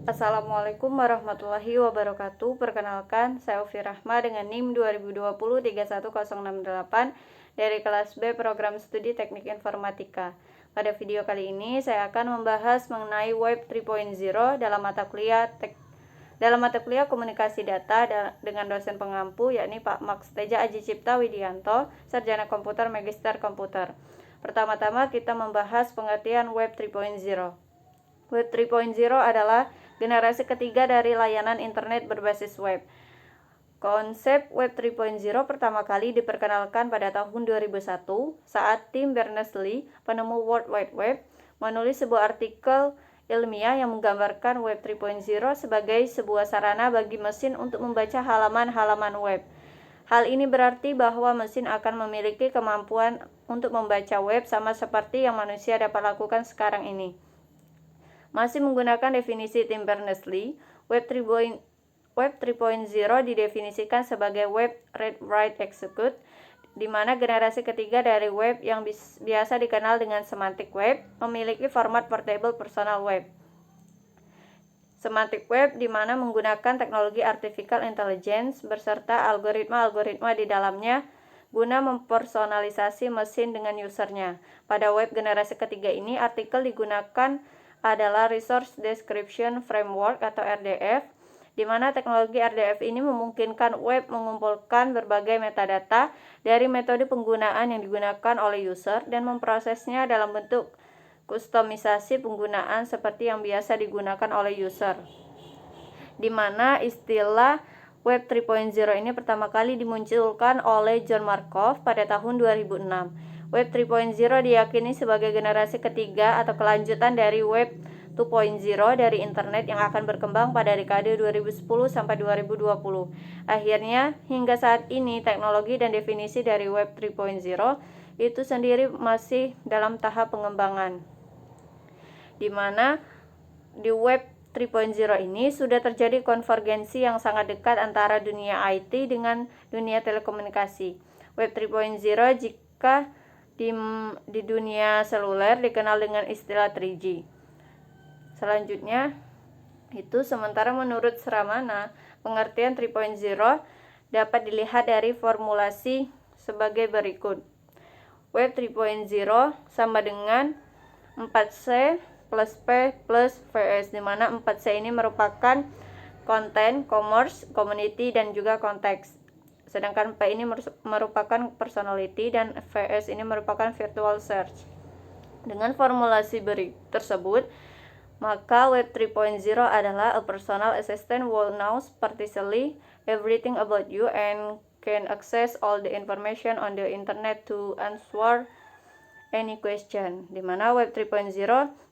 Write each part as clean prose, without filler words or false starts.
Assalamualaikum warahmatullahi wabarakatuh. Perkenalkan, saya Ufi Rahma dengan NIM 2020-31068 dari kelas B Program Studi Teknik Informatika. Pada video kali ini saya akan membahas mengenai Web 3.0 dalam mata kuliah Komunikasi Data dengan dosen pengampu yakni Pak Max Teja Aji Cipta Widianto, Sarjana Komputer Magister Komputer. Pertama-tama kita membahas pengertian Web 3.0. Web 3.0 adalah generasi ketiga dari layanan internet berbasis web. Konsep Web 3.0 pertama kali diperkenalkan pada tahun 2001 saat Tim Berners-Lee, penemu World Wide Web, menulis sebuah artikel ilmiah yang menggambarkan Web 3.0 sebagai sebuah sarana bagi mesin untuk membaca halaman-halaman web. Hal ini berarti bahwa mesin akan memiliki kemampuan untuk membaca web sama seperti yang manusia dapat lakukan sekarang ini. Masih menggunakan definisi Tim Berners-Lee, Web 3.0 didefinisikan sebagai Web Read Write Execute, di mana generasi ketiga dari web yang biasa dikenal dengan semantic web memiliki format portable personal web. Semantic web di mana menggunakan teknologi artificial intelligence beserta algoritma-algoritma di dalamnya guna mempersonalisasi mesin dengan usernya. Pada web generasi ketiga ini, artikel digunakan adalah Resource Description Framework atau RDF, di mana teknologi RDF ini memungkinkan web mengumpulkan berbagai metadata dari metode penggunaan yang digunakan oleh user dan memprosesnya dalam bentuk kustomisasi penggunaan seperti yang biasa digunakan oleh user. Di mana istilah Web 3.0 ini pertama kali dimunculkan oleh John Markov pada tahun 2006. Web 3.0 diyakini sebagai generasi ketiga atau kelanjutan dari Web 2.0 dari internet yang akan berkembang pada dekade 2010 sampai 2020. Akhirnya, hingga saat ini teknologi dan definisi dari Web 3.0 itu sendiri masih dalam tahap pengembangan. Di mana di Web 3.0 ini sudah terjadi konvergensi yang sangat dekat antara dunia IT dengan dunia telekomunikasi. Web 3.0 jika di dunia seluler dikenal dengan istilah 3G. Selanjutnya, sementara menurut Sramana, pengertian 3.0 dapat dilihat dari formulasi sebagai berikut. Web 3.0 sama dengan 4C plus P plus VS, di mana 4C ini merupakan konten, commerce, community, dan juga konteks. Sedangkan P ini merupakan personality dan VS ini merupakan virtual search. Dengan formulasi tersebut, maka Web 3.0 adalah a personal assistant who knows precisely everything about you and can access all the information on the internet to answer any question. Di mana Web 3.0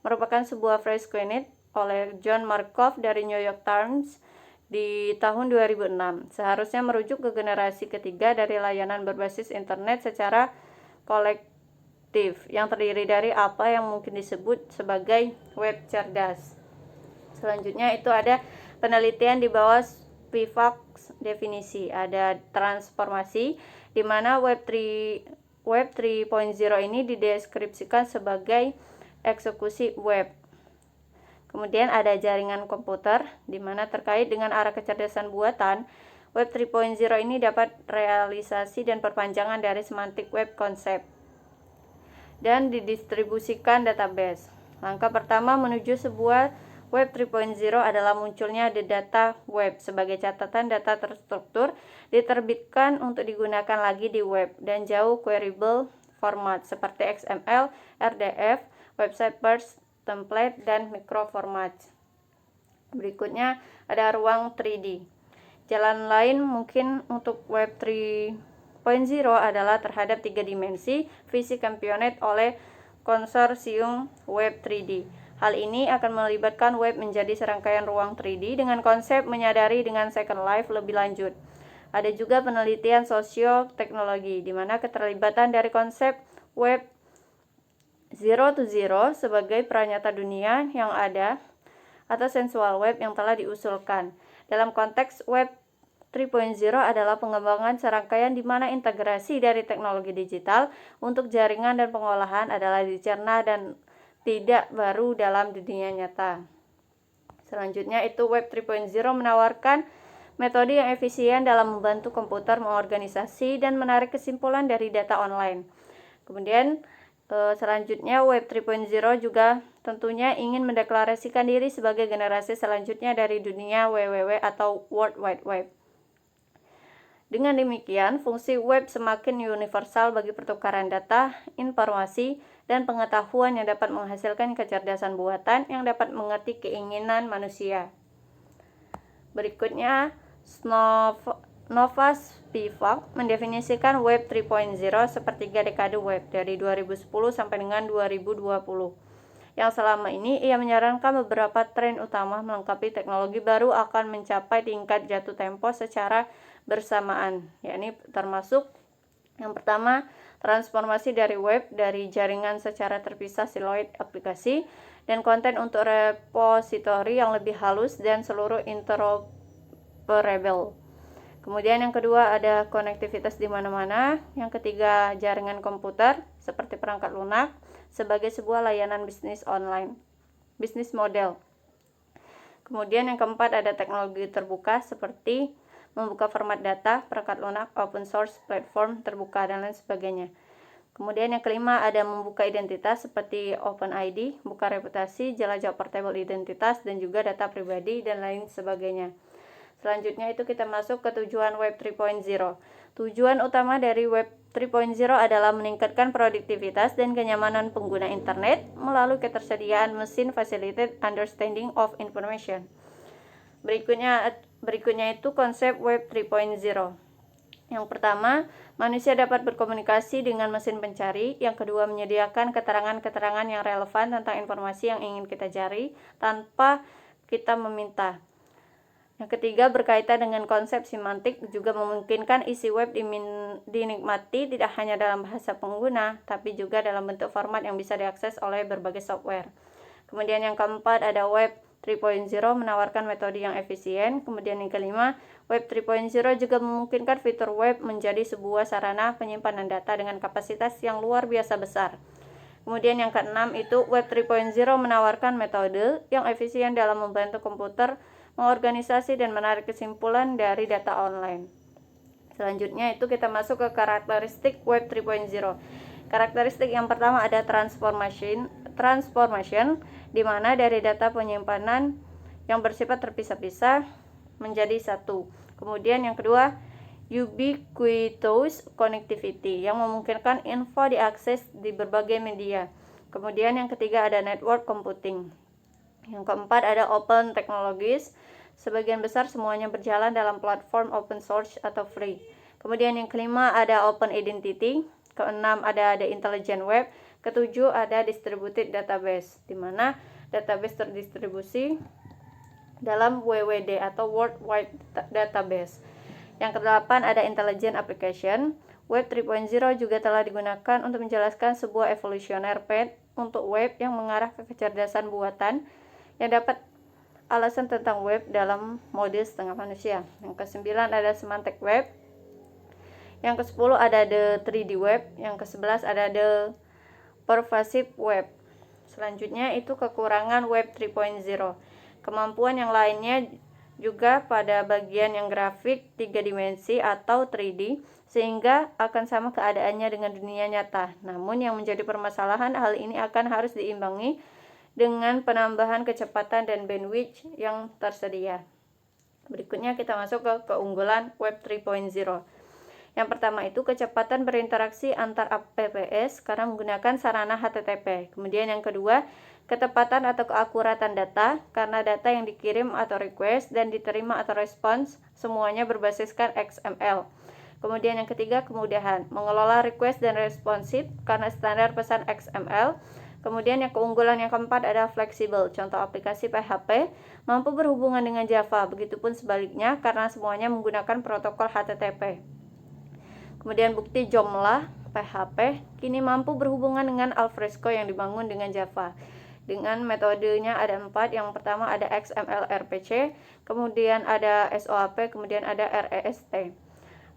merupakan sebuah phrase coined oleh John Markov dari New York Times di tahun 2006, seharusnya merujuk ke generasi ketiga dari layanan berbasis internet secara kolektif yang terdiri dari apa yang mungkin disebut sebagai web cerdas. Selanjutnya itu ada penelitian di bawah PIVAX definisi, ada transformasi di mana Web 3.0 ini dideskripsikan sebagai eksekusi web. Kemudian ada jaringan komputer, di mana terkait dengan arah kecerdasan buatan, Web 3.0 ini dapat realisasi dan perpanjangan dari semantic web konsep dan didistribusikan database. Langkah pertama menuju sebuah Web 3.0 adalah munculnya the data web sebagai catatan data terstruktur diterbitkan untuk digunakan lagi di web dan jauh queryable format seperti XML, RDF, website first, template, dan microformat. Berikutnya ada ruang 3D. Jalan lain mungkin untuk Web 3.0 adalah terhadap 3 dimensi visi championed oleh konsorsium Web 3D. Hal ini akan melibatkan web menjadi serangkaian ruang 3D dengan konsep menyadari dengan Second Life lebih lanjut. Ada juga penelitian sosioteknologi di mana keterlibatan dari konsep web 0 to 0 sebagai pranyata dunia yang ada atau sensual web yang telah diusulkan. Dalam konteks Web 3.0 adalah pengembangan serangkaian di mana integrasi dari teknologi digital untuk jaringan dan pengolahan adalah dicerna dan tidak baru dalam dunia nyata. Selanjutnya itu Web 3.0 menawarkan metode yang efisien dalam membantu komputer mengorganisasi dan menarik kesimpulan dari data online. Kemudian selanjutnya Web 3.0 juga tentunya ingin mendeklarasikan diri sebagai generasi selanjutnya dari dunia WWW atau World Wide Web. Dengan demikian, fungsi web semakin universal bagi pertukaran data, informasi, dan pengetahuan yang dapat menghasilkan kecerdasan buatan yang dapat mengerti keinginan manusia. Berikutnya, Nova Spivak mendefinisikan Web 3.0 sepertiga dekade web dari 2010 sampai dengan 2020. Yang selama ini ia menyarankan beberapa tren utama melengkapi teknologi baru akan mencapai tingkat jatuh tempo secara bersamaan, yakni termasuk yang pertama, transformasi dari web dari jaringan secara terpisah siloid aplikasi dan konten untuk repositori yang lebih halus dan seluruh interoperable. Kemudian yang kedua ada konektivitas di mana-mana. Yang ketiga, jaringan komputer seperti perangkat lunak sebagai sebuah layanan bisnis online, bisnis model. Kemudian yang keempat ada teknologi terbuka seperti membuka format data, perangkat lunak, open source, platform terbuka, dan lain sebagainya. Kemudian yang kelima ada membuka identitas seperti OpenID, buka reputasi, jelajah portable identitas, dan juga data pribadi, dan lain sebagainya. Selanjutnya itu kita masuk ke tujuan Web 3.0. Tujuan utama dari Web 3.0 adalah meningkatkan produktivitas dan kenyamanan pengguna internet melalui ketersediaan mesin facilitated understanding of information. Berikutnya itu konsep Web 3.0. Yang pertama, manusia dapat berkomunikasi dengan mesin pencari. Yang kedua, menyediakan keterangan-keterangan yang relevan tentang informasi yang ingin kita cari tanpa kita meminta. Yang ketiga, berkaitan dengan konsep semantik, juga memungkinkan isi web dinikmati tidak hanya dalam bahasa pengguna, tapi juga dalam bentuk format yang bisa diakses oleh berbagai software. Kemudian yang keempat ada Web 3.0 menawarkan metode yang efisien. Kemudian yang kelima, Web 3.0 juga memungkinkan fitur web menjadi sebuah sarana penyimpanan data dengan kapasitas yang luar biasa besar. Kemudian yang keenam itu Web 3.0 menawarkan metode yang efisien dalam membantu komputer mengorganisasi dan menarik kesimpulan dari data online. Selanjutnya itu kita masuk ke karakteristik Web 3.0. Karakteristik yang pertama ada transformation, di mana dari data penyimpanan yang bersifat terpisah-pisah menjadi satu. Kemudian yang kedua, ubiquitous connectivity yang memungkinkan info diakses di berbagai media. Kemudian yang ketiga ada network computing. Yang keempat ada open technologies. Sebagian besar semuanya berjalan dalam platform open source atau free. Kemudian yang kelima ada open identity. Keenam ada intelligent web. Ketujuh ada distributed database, di mana database terdistribusi dalam WWD atau World Wide Database. Yang kedelapan ada intelligent application. Web 3.0 juga telah digunakan untuk menjelaskan sebuah evolutionary path untuk web yang mengarah ke kecerdasan buatan yang dapat alasan tentang web dalam mode setengah manusia. Yang ke-9 ada semantic web. Yang ke-10 ada the 3D web. Yang ke-11 ada the pervasive web. Selanjutnya itu kekurangan Web 3.0. Kemampuan yang lainnya juga pada bagian yang grafik 3 dimensi atau 3D, sehingga akan sama keadaannya dengan dunia nyata. Namun yang menjadi permasalahan, hal ini akan harus diimbangi dengan penambahan kecepatan dan bandwidth yang tersedia. Berikutnya kita masuk ke keunggulan Web 3.0. Yang pertama itu kecepatan berinteraksi antar apps karena menggunakan sarana HTTP. Kemudian yang kedua, ketepatan atau keakuratan data karena data yang dikirim atau request dan diterima atau response semuanya berbasiskan XML. Kemudian yang ketiga, kemudahan mengelola request dan responsive karena standar pesan XML. Kemudian yang keunggulan yang keempat ada fleksibel. Contoh aplikasi PHP mampu berhubungan dengan Java, begitupun sebaliknya karena semuanya menggunakan protokol HTTP. Kemudian bukti Joomla PHP kini mampu berhubungan dengan Alfresco yang dibangun dengan Java. Dengan metodenya ada 4. Yang pertama ada XML RPC, kemudian ada SOAP, kemudian ada REST.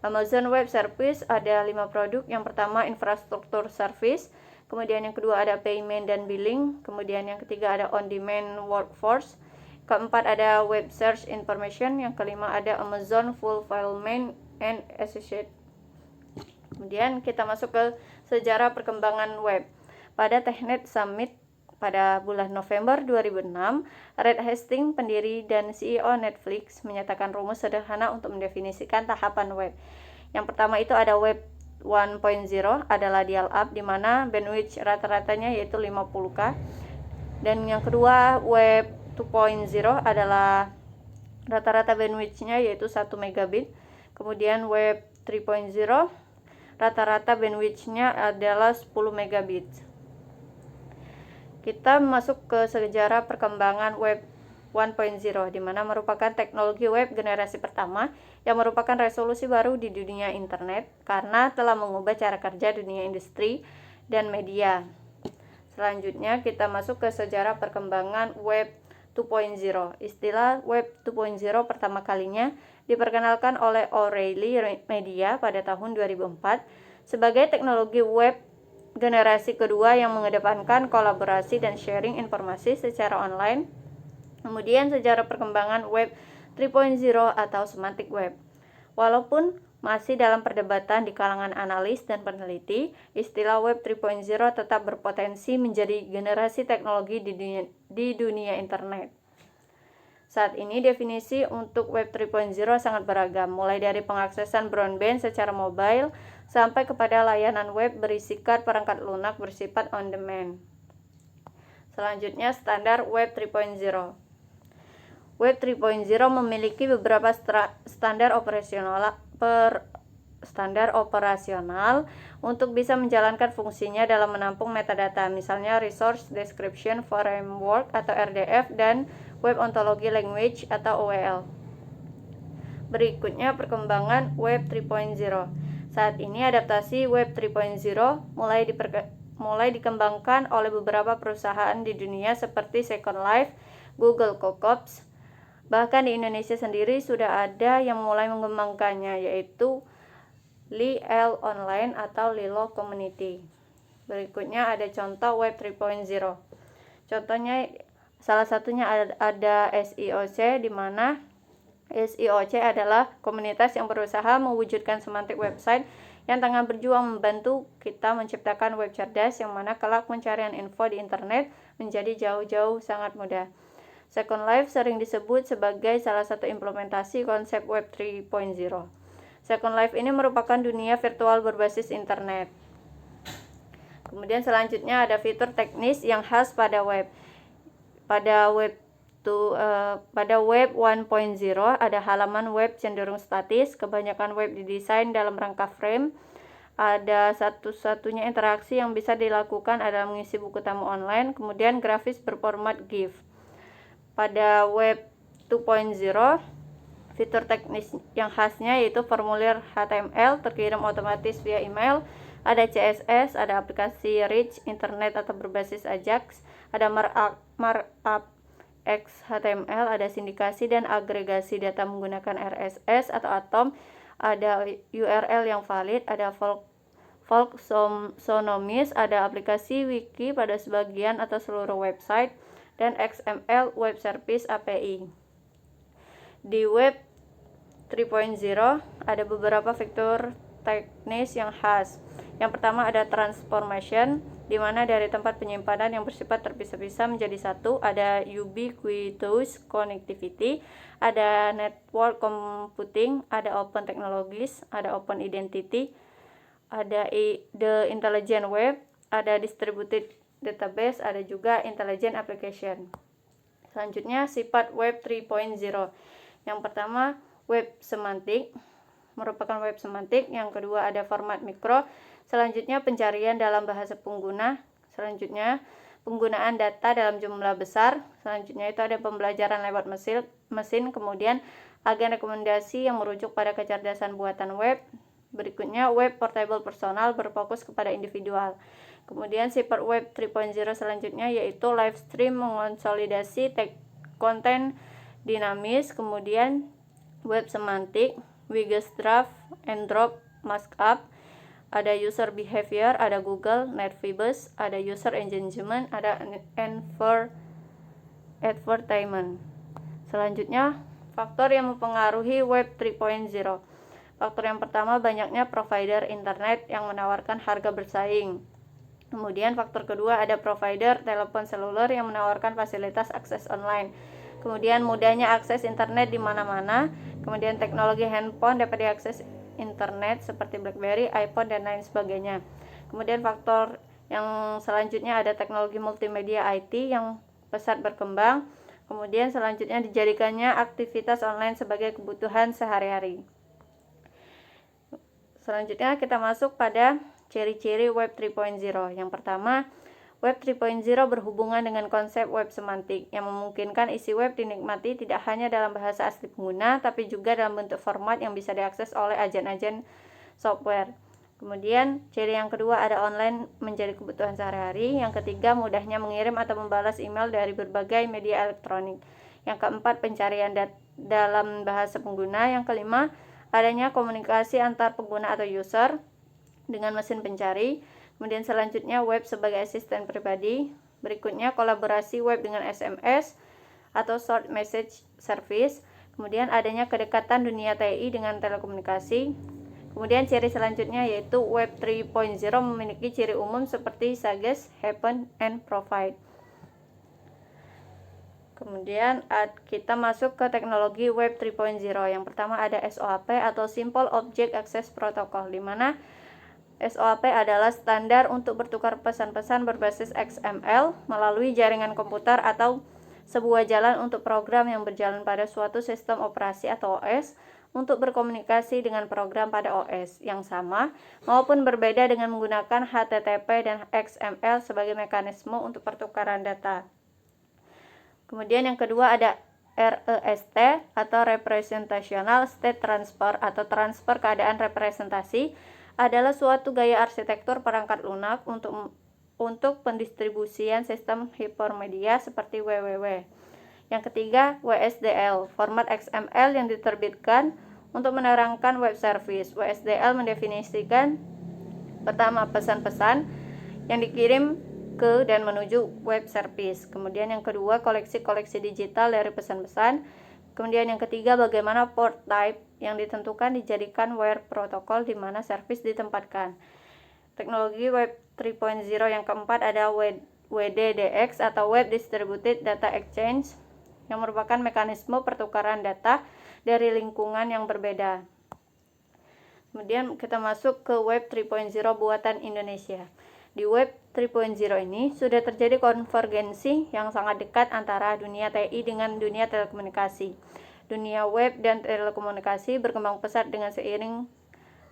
Amazon Web Service ada 5 produk. Yang pertama infrastruktur service, kemudian yang kedua ada payment dan billing, kemudian yang ketiga ada on-demand workforce, keempat ada Web Search Information, yang kelima ada Amazon Fulfillment and Associates. Kemudian kita masuk ke sejarah perkembangan web. Pada TechNet Summit pada bulan November 2006, Reed Hastings, pendiri dan CEO Netflix, menyatakan rumus sederhana untuk mendefinisikan tahapan web. Yang pertama itu ada Web 1.0 adalah dial-up, di mana bandwidth rata-ratanya yaitu 50K. Dan yang kedua Web 2.0 adalah rata-rata bandwidth-nya yaitu 1 megabit. Kemudian Web 3.0 rata-rata bandwidth-nya adalah 10 megabit. Kita masuk ke sejarah perkembangan Web 1.0, di mana merupakan teknologi web generasi pertama yang merupakan resolusi baru di dunia internet karena telah mengubah cara kerja dunia industri dan media. Selanjutnya kita masuk ke sejarah perkembangan Web 2.0. Istilah Web 2.0 pertama kalinya diperkenalkan oleh O'Reilly Media pada tahun 2004 sebagai teknologi web generasi kedua yang mengedepankan kolaborasi dan sharing informasi secara online. Kemudian sejarah perkembangan Web 3.0 atau semantic web. Walaupun masih dalam perdebatan di kalangan analis dan peneliti, istilah Web 3.0 tetap berpotensi menjadi generasi teknologi di dunia internet. Saat ini definisi untuk Web 3.0 sangat beragam, mulai dari pengaksesan broadband secara mobile sampai kepada layanan web berisikan perangkat lunak bersifat on demand. Selanjutnya standar Web 3.0. Web 3.0 memiliki beberapa standar operasional untuk bisa menjalankan fungsinya dalam menampung metadata, misalnya Resource Description Framework atau RDF dan Web Ontology Language atau OOL. Berikutnya perkembangan Web 3.0. Saat ini adaptasi Web 3.0 mulai dikembangkan oleh beberapa perusahaan di dunia seperti Second Life, Google Cocos. Bahkan di Indonesia sendiri sudah ada yang mulai mengembangkannya, yaitu LIL Online atau Lilo Community. Berikutnya ada contoh Web 3.0. Contohnya salah satunya ada SIOC, di mana SIOC adalah komunitas yang berusaha mewujudkan semantik website yang tengah berjuang membantu kita menciptakan web cerdas yang mana kelak pencarian info di internet menjadi jauh-jauh sangat mudah. Second Life sering disebut sebagai salah satu implementasi konsep Web 3.0. Second Life ini merupakan dunia virtual berbasis internet. Kemudian selanjutnya ada fitur teknis yang khas pada web. Pada Web 1.0 ada halaman web cenderung statis, kebanyakan web didesain dalam rangka frame. Ada satu-satunya interaksi yang bisa dilakukan adalah mengisi buku tamu online, kemudian grafis berformat GIF. Pada Web 2.0, fitur teknis yang khasnya yaitu formulir HTML terkirim otomatis via email, ada CSS, ada aplikasi rich internet atau berbasis Ajax, ada markup XHTML, ada sindikasi dan agregasi data menggunakan RSS atau Atom, ada URL yang valid, ada Folksonomies, ada aplikasi wiki pada sebagian atau seluruh website, dan XML Web Service API. Di Web 3.0 ada beberapa fitur teknis yang khas. Yang pertama ada transformation, di mana dari tempat penyimpanan yang bersifat terpisah-pisah menjadi satu, ada ubiquitous connectivity, ada network computing, ada open technologies, ada open identity, ada the intelligent web, ada distributed database, ada juga intelligent application. Selanjutnya sifat Web 3.0. Yang pertama web semantik, merupakan web semantik. Yang kedua ada format mikro. Selanjutnya pencarian dalam bahasa pengguna. Selanjutnya penggunaan data dalam jumlah besar. Selanjutnya itu ada pembelajaran lewat mesin. Kemudian agen rekomendasi yang merujuk pada kecerdasan buatan web. Berikutnya web portable personal, berfokus kepada individual. Kemudian sifat Web 3.0 selanjutnya yaitu live stream, mengonsolidasi konten dinamis. Kemudian web semantik, Wiggles draft and drop markup, ada user behavior, ada Google, Netlify, ada user engagement, ada advertisement. Selanjutnya, faktor yang mempengaruhi Web 3.0. Faktor yang pertama, banyaknya provider internet yang menawarkan harga bersaing. Kemudian faktor kedua, ada provider telepon seluler yang menawarkan fasilitas akses online. Kemudian mudahnya akses internet di mana-mana. Kemudian teknologi handphone dapat diakses internet seperti BlackBerry, iPhone, dan lain sebagainya. Kemudian faktor yang selanjutnya ada teknologi multimedia IT yang pesat berkembang. Kemudian selanjutnya dijadikannya aktivitas online sebagai kebutuhan sehari-hari. Selanjutnya kita masuk pada ciri-ciri Web 3.0. Yang pertama, Web 3.0 berhubungan dengan konsep web semantik yang memungkinkan isi web dinikmati tidak hanya dalam bahasa asli pengguna, tapi juga dalam bentuk format yang bisa diakses oleh agen-agen software. Kemudian ciri yang kedua ada online menjadi kebutuhan sehari-hari. Yang ketiga, mudahnya mengirim atau membalas email dari berbagai media elektronik. Yang keempat, pencarian dalam bahasa pengguna. Yang kelima, adanya komunikasi antar pengguna atau user dengan mesin pencari. Kemudian selanjutnya web sebagai asisten pribadi. Berikutnya kolaborasi web dengan SMS atau short message service. Kemudian adanya kedekatan dunia TI dengan telekomunikasi. Kemudian ciri selanjutnya yaitu Web 3.0 memiliki ciri umum seperti suggest, happen, and provide. Kemudian kita masuk ke teknologi Web 3.0. Yang pertama ada SOAP atau Simple Object Access Protocol, di mana SOAP adalah standar untuk bertukar pesan-pesan berbasis XML melalui jaringan komputer atau sebuah jalan untuk program yang berjalan pada suatu sistem operasi atau OS untuk berkomunikasi dengan program pada OS yang sama maupun berbeda dengan menggunakan HTTP dan XML sebagai mekanisme untuk pertukaran data. Kemudian yang kedua ada REST atau Representational State Transfer atau transfer keadaan representasi, adalah suatu gaya arsitektur perangkat lunak untuk pendistribusian sistem hipermedia seperti www. Yang ketiga, WSDL, format XML yang diterbitkan untuk menerangkan web service. WSDL mendefinisikan pertama pesan-pesan yang dikirim ke dan menuju web service. Kemudian yang kedua, koleksi-koleksi digital dari pesan-pesan. Kemudian yang ketiga, bagaimana port type yang ditentukan dijadikan wire protokol di mana service ditempatkan. Teknologi Web 3.0 yang keempat ada WDDX atau Web Distributed Data Exchange, yang merupakan mekanisme pertukaran data dari lingkungan yang berbeda. Kemudian kita masuk ke Web 3.0 buatan Indonesia. Di Web 3.0 ini sudah terjadi konvergensi yang sangat dekat antara dunia TI dengan dunia telekomunikasi. Dunia web dan telekomunikasi berkembang pesat dengan seiring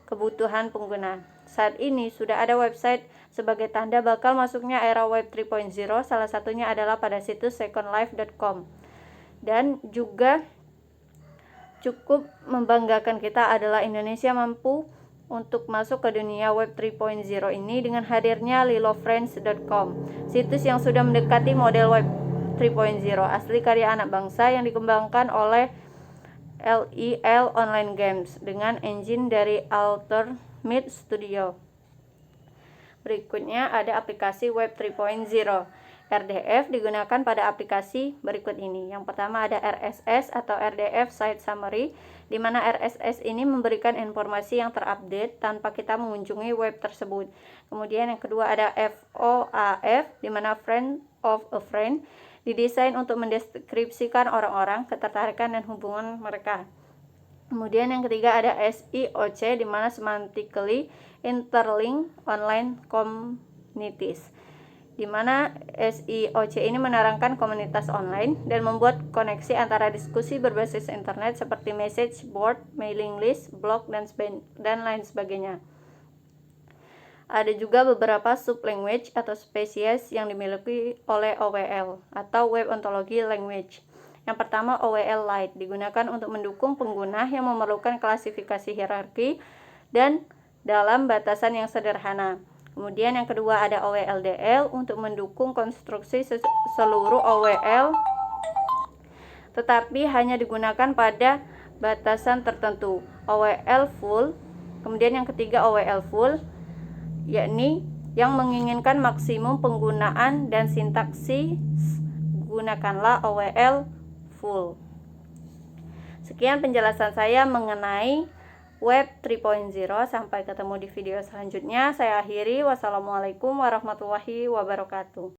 kebutuhan pengguna. Saat ini sudah ada website sebagai tanda bakal masuknya era Web 3.0, salah satunya adalah pada situs secondlife.com. Dan juga cukup membanggakan kita adalah Indonesia mampu untuk masuk ke dunia Web 3.0 ini dengan hadirnya lilofriends.com, situs yang sudah mendekati model Web 3.0, asli karya anak bangsa yang dikembangkan oleh LIL Online Games dengan engine dari Altermid Studio. Berikutnya ada aplikasi Web 3.0. RDF digunakan pada aplikasi berikut ini. Yang pertama ada RSS atau RDF Site Summary, di mana RSS ini memberikan informasi yang terupdate tanpa kita mengunjungi web tersebut. Kemudian yang kedua ada FOAF, di mana Friend of a Friend, didesain untuk mendeskripsikan orang-orang, ketertarikan, dan hubungan mereka. Kemudian yang ketiga ada SIOC, di mana Semantically Interlinked Online Communities, di mana SIOC ini menerangkan komunitas online dan membuat koneksi antara diskusi berbasis internet seperti message board, mailing list, blog, dan lain sebagainya. Ada juga beberapa sub-language atau spesies yang dimiliki oleh OWL atau Web Ontology Language. Yang pertama OWL Lite, digunakan untuk mendukung pengguna yang memerlukan klasifikasi hierarki dan dalam batasan yang sederhana. Kemudian yang kedua ada OWLDL untuk mendukung konstruksi seluruh OWL, tetapi hanya digunakan pada batasan tertentu. OWL Full. Kemudian yang ketiga OWL Full, yakni yang menginginkan maksimum penggunaan dan sintaksis, gunakanlah OWL Full. Sekian penjelasan saya mengenai Web 3.0. Sampai ketemu di video selanjutnya. Saya akhiri. Wassalamualaikum warahmatullahi wabarakatuh.